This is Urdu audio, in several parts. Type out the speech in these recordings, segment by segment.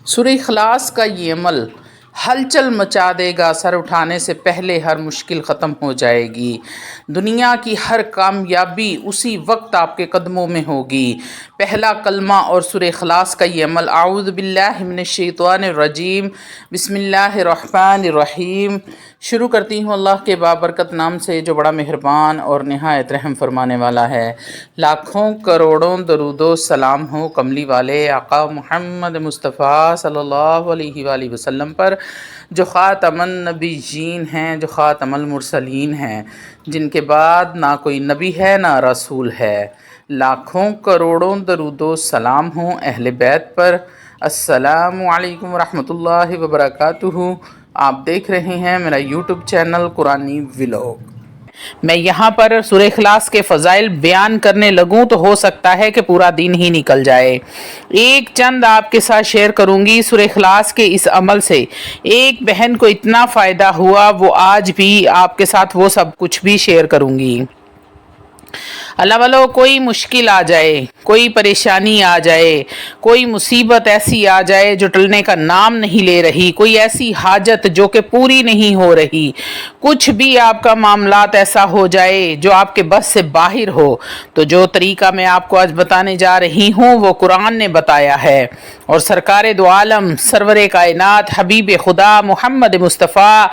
سورہ اخلاص کا یہ عمل ہلچل مچا دے گا، سر اٹھانے سے پہلے ہر مشکل ختم ہو جائے گی، دنیا کی ہر کامیابی اسی وقت آپ کے قدموں میں ہوگی۔ پہلا کلمہ اور سورہ اخلاص کا یہ عمل، اعوذ باللہ من الشیطان الرجیم، بسم اللہ الرحمن الرحیم۔ شروع کرتی ہوں اللہ کے بابرکت نام سے جو بڑا مہربان اور نہایت رحم فرمانے والا ہے۔ لاکھوں کروڑوں درود و سلام ہو کملی والے آقا محمد مصطفیٰ صلی اللہ علیہ وآلہ وسلم پر، جو خاتم النبیین ہیں، جو خاتم المرسلین ہیں، جن کے بعد نہ کوئی نبی ہے نہ رسول ہے۔ لاکھوں کروڑوں درود و سلام ہوں اہل بیت پر۔ السلام علیکم ورحمۃ اللہ وبرکاتہ۔ آپ دیکھ رہے ہیں میرا یوٹیوب چینل قرآنی ولاگ۔ میں یہاں پر سورہ اخلاص کے فضائل بیان کرنے لگوں تو ہو سکتا ہے کہ پورا دن ہی نکل جائے۔ ایک چند آپ کے ساتھ شیئر کروں گی۔ سورہ اخلاص کے اس عمل سے ایک بہن کو اتنا فائدہ ہوا، وہ آج بھی آپ کے ساتھ وہ سب کچھ بھی شیئر کروں گی۔ اللہ والو، کوئی مشکل آ جائے، کوئی پریشانی آ جائے، کوئی مصیبت ایسی آ جائے جو ٹلنے کا نام نہیں لے رہی، کوئی ایسی حاجت جو کہ پوری نہیں ہو رہی، کچھ بھی آپ کا معاملات ایسا ہو جائے جو آپ کے بس سے باہر ہو، تو جو طریقہ میں آپ کو آج بتانے جا رہی ہوں وہ قرآن نے بتایا ہے، اور سرکار دو عالم سرور کائنات حبیب خدا محمد مصطفیٰ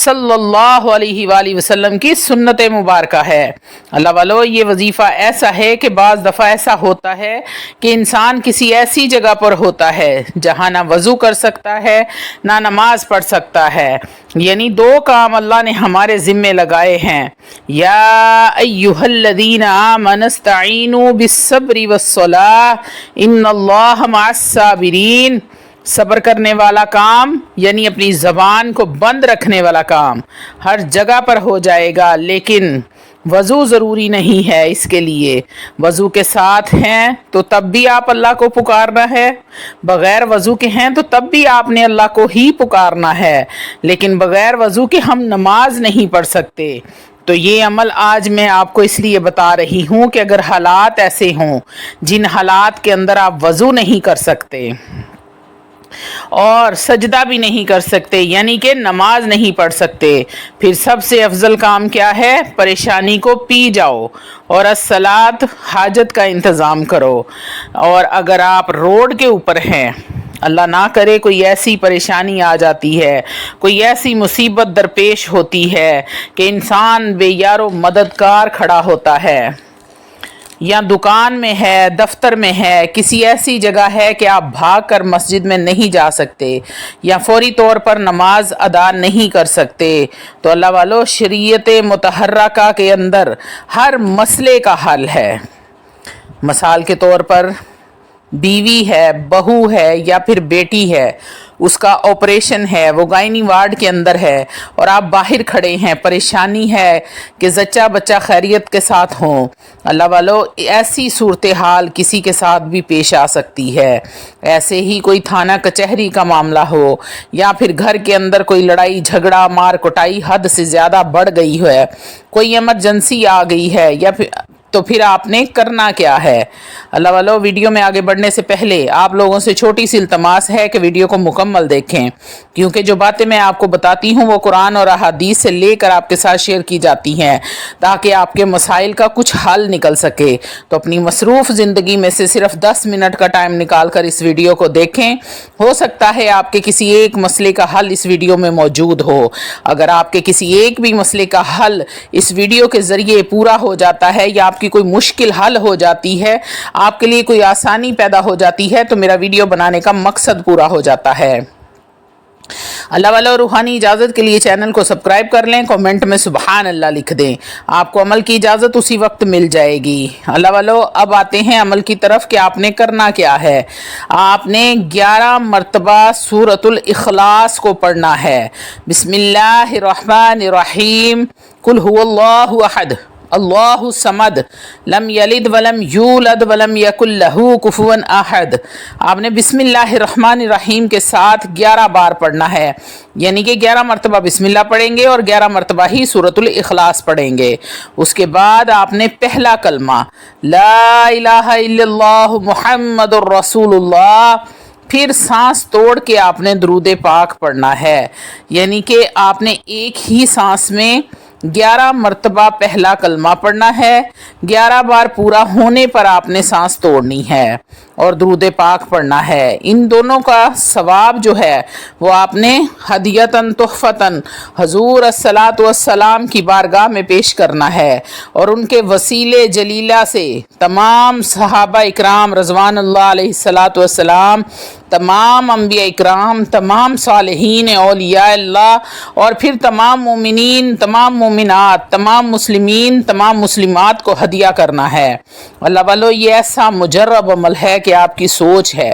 صلی اللہ علیہ وآلہ وسلم کی سنت مبارکہ ہے۔ اللہ والو، یہ وظیفہ ایسا ہے کہ بعض دفعہ ایسا ہوتا ہے کہ انسان کسی ایسی جگہ پر ہوتا ہے جہاں نہ وضو کر سکتا ہے نہ نماز پڑھ سکتا ہے، یعنی دو کام اللہ نے ہمارے ذمے لگائے ہیں۔ یا ایہا الذین آمنوا استعینوا بالصبر والصلاۃ ان اللہ مع الصابرین۔ صبر کرنے والا کام یعنی اپنی زبان کو بند رکھنے والا کام ہر جگہ پر ہو جائے گا، لیکن وضو ضروری نہیں ہے۔ اس کے لیے وضو کے ساتھ ہیں تو تب بھی آپ اللہ کو پکارنا ہے، بغیر وضو کے ہیں تو تب بھی آپ نے اللہ کو ہی پکارنا ہے، لیکن بغیر وضو کے ہم نماز نہیں پڑھ سکتے۔ تو یہ عمل آج میں آپ کو اس لیے بتا رہی ہوں کہ اگر حالات ایسے ہوں جن حالات کے اندر آپ وضو نہیں کر سکتے اور سجدہ بھی نہیں کر سکتے، یعنی کہ نماز نہیں پڑھ سکتے، پھر سب سے افضل کام کیا ہے؟ پریشانی کو پی جاؤ اور الصلاۃ، حاجت کا انتظام کرو۔ اور اگر آپ روڈ کے اوپر ہیں، اللہ نہ کرے کوئی ایسی پریشانی آ جاتی ہے، کوئی ایسی مصیبت درپیش ہوتی ہے کہ انسان بے یار و مددگار کھڑا ہوتا ہے، یا دکان میں ہے، دفتر میں ہے، کسی ایسی جگہ ہے کہ آپ بھاگ کر مسجد میں نہیں جا سکتے یا فوری طور پر نماز ادا نہیں کر سکتے، تو اللہ والو، شریعت متحرکہ کے اندر ہر مسئلے کا حل ہے۔ مثال کے طور پر بیوی ہے، بہو ہے یا پھر بیٹی ہے، اس کا آپریشن ہے، وہ گائنی وارڈ کے اندر ہے اور آپ باہر کھڑے ہیں، پریشانی ہے کہ زچہ بچہ خیریت کے ساتھ ہوں، اللہ والو، ایسی صورتحال کسی کے ساتھ بھی پیش آ سکتی ہے۔ ایسے ہی کوئی تھانہ کچہری کا معاملہ ہو یا پھر گھر کے اندر کوئی لڑائی جھگڑا مار کٹائی حد سے زیادہ بڑھ گئی ہے، کوئی ایمرجنسی آ گئی ہے، یا تو پھر آپ نے کرنا کیا ہے؟ اللہ والو، ویڈیو میں آگے بڑھنے سے پہلے آپ لوگوں سے چھوٹی سی التماس ہے کہ ویڈیو کو مکمل دیکھیں، کیونکہ جو باتیں میں آپ کو بتاتی ہوں وہ قرآن اور احادیث سے لے کر آپ کے ساتھ شیئر کی جاتی ہیں تاکہ آپ کے مسائل کا کچھ حل نکل سکے۔ تو اپنی مصروف زندگی میں سے صرف 10 منٹ کا ٹائم نکال کر اس ویڈیو کو دیکھیں، ہو سکتا ہے آپ کے کسی ایک مسئلے کا حل اس ویڈیو میں موجود ہو۔ اگر آپ کے کسی ایک بھی مسئلے کا حل اس ویڈیو کے ذریعے پورا ہو جاتا ہے یا آپ کی کوئی مشکل حل ہو جاتی ہے، آپ کے لیے کوئی آسانی پیدا ہو جاتی ہے، تو میرا ویڈیو بنانے کا مقصد پورا ہو جاتا ہے۔ اللہ والا، روحانی اجازت کے لیے چینل کو سبسکرائب کر لیں، کومنٹ میں سبحان اللہ لکھ دیں، آپ کو عمل کی اجازت اسی وقت مل جائے گی۔ اللہ والو، اب آتے ہیں عمل کی طرف کہ آپ نے کرنا کیا ہے۔ آپ نے 11 مرتبہ سورۃ الاخلاص کو پڑھنا ہے۔ بسم اللہ الرحمن الرحیم، قل هو اللہ احد اللہ الصمد لم یلد ولم یولد ولم یکن لہ کفوا احد۔ آپ نے بسم اللہ الرحمن الرحیم کے ساتھ 11 بار پڑھنا ہے، یعنی کہ 11 مرتبہ بسم اللہ پڑھیں گے اور 11 مرتبہ ہی سورۃ الاخلاص پڑھیں گے۔ اس کے بعد آپ نے پہلا کلمہ لا الہ الا اللہ محمد الرسول اللہ پھر سانس توڑ کے آپ نے درود پاک پڑھنا ہے، یعنی کہ آپ نے ایک ہی سانس میں 11 مرتبہ پہلا کلمہ پڑھنا ہے، 11 بار پورا ہونے پر آپ نے سانس توڑنی ہے اور درود پاک پڑھنا ہے۔ ان دونوں کا ثواب جو ہے وہ آپ نے ہدیتاً تحفتاً حضور الصلاۃ والسلام کی بارگاہ میں پیش کرنا ہے، اور ان کے وسیلے جلیلہ سے تمام صحابہ اکرام رضوان اللہ علیہ الصلاۃ والسلام، تمام انبیاء اکرام، تمام صالحین اولیاء اللہ، اور پھر تمام مومنین، تمام مومنات، تمام مسلمین، تمام مسلمات کو ہدیہ کرنا ہے۔ اللہ والو، یہ ایسا مجرب عمل ہے کہ آپ کی سوچ ہے۔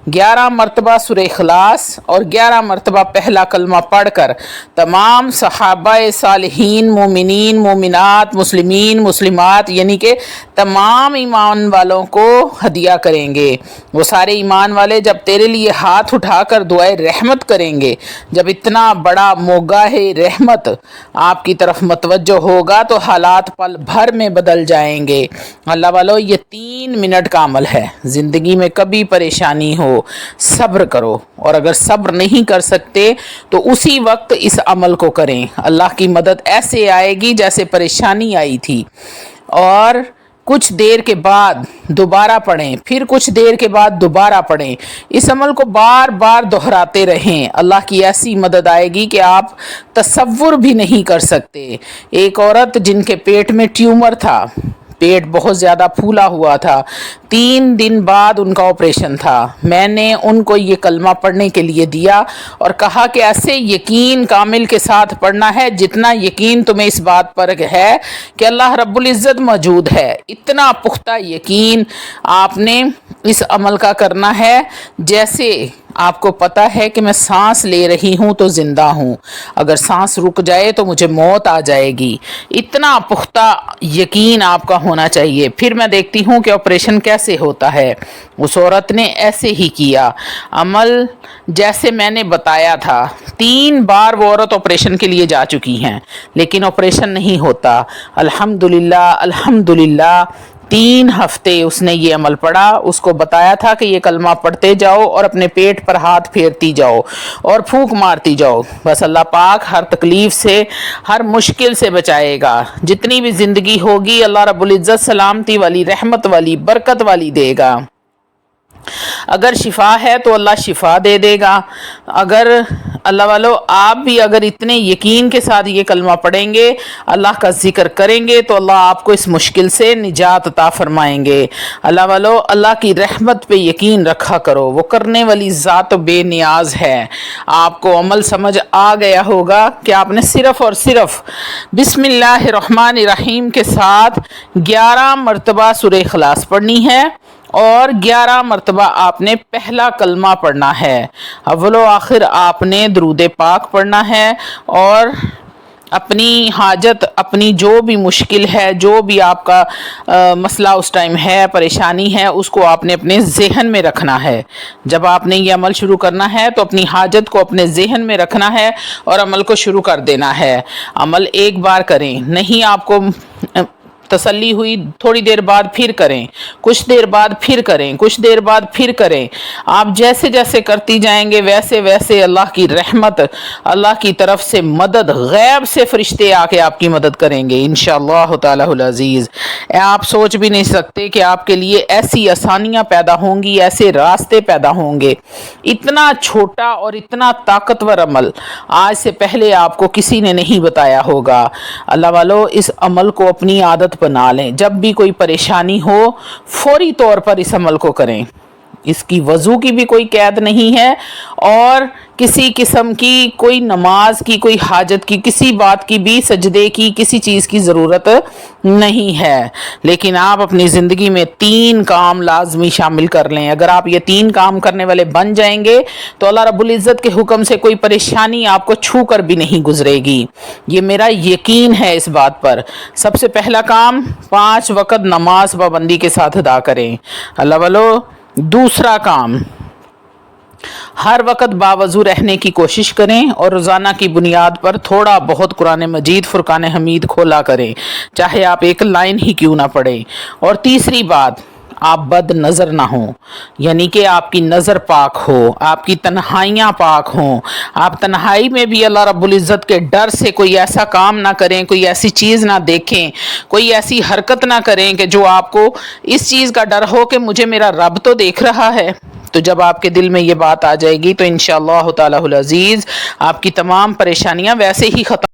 11 مرتبہ سورہ اخلاص اور 11 مرتبہ پہلا کلمہ پڑھ کر تمام صحابہ صالحین، مومنین، مومنات، مسلمین، مسلمات، یعنی کہ تمام ایمان والوں کو ہدیہ کریں گے۔ وہ سارے ایمان والے جب تیرے لیے ہاتھ اٹھا کر دعائے رحمت کریں گے، جب اتنا بڑا موگاہ رحمت آپ کی طرف متوجہ ہوگا تو حالات پل بھر میں بدل جائیں گے۔ اللہ والو، یہ 3 منٹ کا عمل ہے۔ زندگی میں کبھی پریشانی ہو، صبر کرو، اور اگر صبر نہیں کر سکتے تو اسی وقت اس عمل کو کریں۔ اللہ کی مدد ایسے آئے گی جیسے پریشانی آئی تھی، اور کچھ دیر کے بعد دوبارہ پڑھیں، پھر کچھ دیر کے بعد دوبارہ پڑھیں۔ اس عمل کو بار بار دہراتے رہیں، اللہ کی ایسی مدد آئے گی کہ آپ تصور بھی نہیں کر سکتے۔ ایک عورت جن کے پیٹ میں ٹیومر تھا، پیٹ بہت زیادہ پھولا ہوا تھا، 3 دن بعد ان کا آپریشن تھا، میں نے ان کو یہ کلمہ پڑھنے کے لیے دیا اور کہا کہ ایسے یقین کامل کے ساتھ پڑھنا ہے جتنا یقین تمہیں اس بات پر ہے کہ اللہ رب العزت موجود ہے۔ اتنا پختہ یقین آپ نے اس عمل کا کرنا ہے جیسے آپ کو پتا ہے کہ میں سانس لے رہی ہوں تو زندہ ہوں، اگر سانس رک جائے تو مجھے موت آ جائے گی۔ اتنا پختہ یقین آپ کا ہونا چاہیے۔ پھر میں دیکھتی ہوں کہ آپریشن کیسے ہوتا ہے۔ اس عورت نے ایسے ہی کیا عمل جیسے میں نے بتایا تھا۔ 3 بار وہ عورت آپریشن کے لیے جا چکی ہیں لیکن آپریشن نہیں ہوتا۔ الحمدللہ الحمدللہ 3 ہفتے اس نے یہ عمل پڑھا۔ اس کو بتایا تھا کہ یہ کلمہ پڑھتے جاؤ اور اپنے پیٹ پر ہاتھ پھیرتی جاؤ اور پھونک مارتی جاؤ، بس اللہ پاک ہر تکلیف سے، ہر مشکل سے بچائے گا۔ جتنی بھی زندگی ہوگی اللہ رب العزت سلامتی والی، رحمت والی، برکت والی دے گا۔ اگر شفا ہے تو اللہ شفا دے دے گا۔ اگر اللہ والو آپ بھی اگر اتنے یقین کے ساتھ یہ کلمہ پڑھیں گے، اللہ کا ذکر کریں گے تو اللہ آپ کو اس مشکل سے نجات عطا فرمائیں گے۔ اللہ والو اللہ کی رحمت پہ یقین رکھا کرو، وہ کرنے والی ذات بے نیاز ہے۔ آپ کو عمل سمجھ آ گیا ہوگا کہ آپ نے صرف اور صرف بسم اللہ الرحمن الرحیم کے ساتھ 11 مرتبہ سورہ اخلاص پڑھنی ہے اور 11 مرتبہ آپ نے پہلا کلمہ پڑھنا ہے۔ اول و آخر آپ نے درود پاک پڑھنا ہے، اور اپنی حاجت، اپنی جو بھی مشکل ہے، جو بھی آپ کا مسئلہ اس ٹائم ہے، پریشانی ہے، اس کو آپ نے اپنے ذہن میں رکھنا ہے۔ جب آپ نے یہ عمل شروع کرنا ہے تو اپنی حاجت کو اپنے ذہن میں رکھنا ہے اور عمل کو شروع کر دینا ہے۔ عمل ایک بار کریں، نہیں آپ کو تسلی ہوئی تھوڑی دیر بعد پھر کریں، کچھ دیر بعد پھر کریں، کچھ دیر بعد پھر کریں۔ آپ جیسے جیسے کرتی جائیں گے ویسے ویسے اللہ کی رحمت، اللہ کی طرف سے مدد، غیب سے فرشتے آ کے آپ کی مدد کریں گے انشاءاللہ تعالی العزیز۔ آپ سوچ بھی نہیں سکتے کہ آپ کے لیے ایسی آسانیاں پیدا ہوں گی، ایسے راستے پیدا ہوں گے۔ اتنا چھوٹا اور اتنا طاقتور عمل آج سے پہلے آپ کو کسی نے نہیں بتایا ہوگا۔ اللہ والو اس عمل کو اپنی عادت بنا لیں، جب بھی کوئی پریشانی ہو فوری طور پر اس عمل کو کریں۔ اس کی وضو کی بھی کوئی قید نہیں ہے، اور کسی قسم کی کوئی نماز کی، کوئی حاجت کی، کسی بات کی بھی، سجدے کی، کسی چیز کی ضرورت نہیں ہے۔ لیکن آپ اپنی زندگی میں 3 کام لازمی شامل کر لیں۔ اگر آپ یہ 3 کام کرنے والے بن جائیں گے تو اللہ رب العزت کے حکم سے کوئی پریشانی آپ کو چھو کر بھی نہیں گزرے گی۔ یہ میرا یقین ہے اس بات پر۔ سب سے پہلا کام 5 وقت نماز پابندی کے ساتھ ادا کریں اللہ والو۔ دوسرا کام، ہر وقت باوضو رہنے کی کوشش کریں اور روزانہ کی بنیاد پر تھوڑا بہت قرآن مجید، فرقان حمید کھولا کریں، چاہے آپ ایک لائن ہی کیوں نہ پڑھیں۔ اور تیسری بات، آپ بد نظر نہ ہوں، یعنی کہ آپ کی نظر پاک ہو، آپ کی تنہائیاں پاک ہوں، آپ تنہائی میں بھی اللہ رب العزت کے ڈر سے کوئی ایسا کام نہ کریں، کوئی ایسی چیز نہ دیکھیں، کوئی ایسی حرکت نہ کریں کہ جو آپ کو اس چیز کا ڈر ہو کہ مجھے میرا رب تو دیکھ رہا ہے۔ تو جب آپ کے دل میں یہ بات آ جائے گی تو انشاءاللہ تعالی العزیز آپ کی تمام پریشانیاں ویسے ہی ختم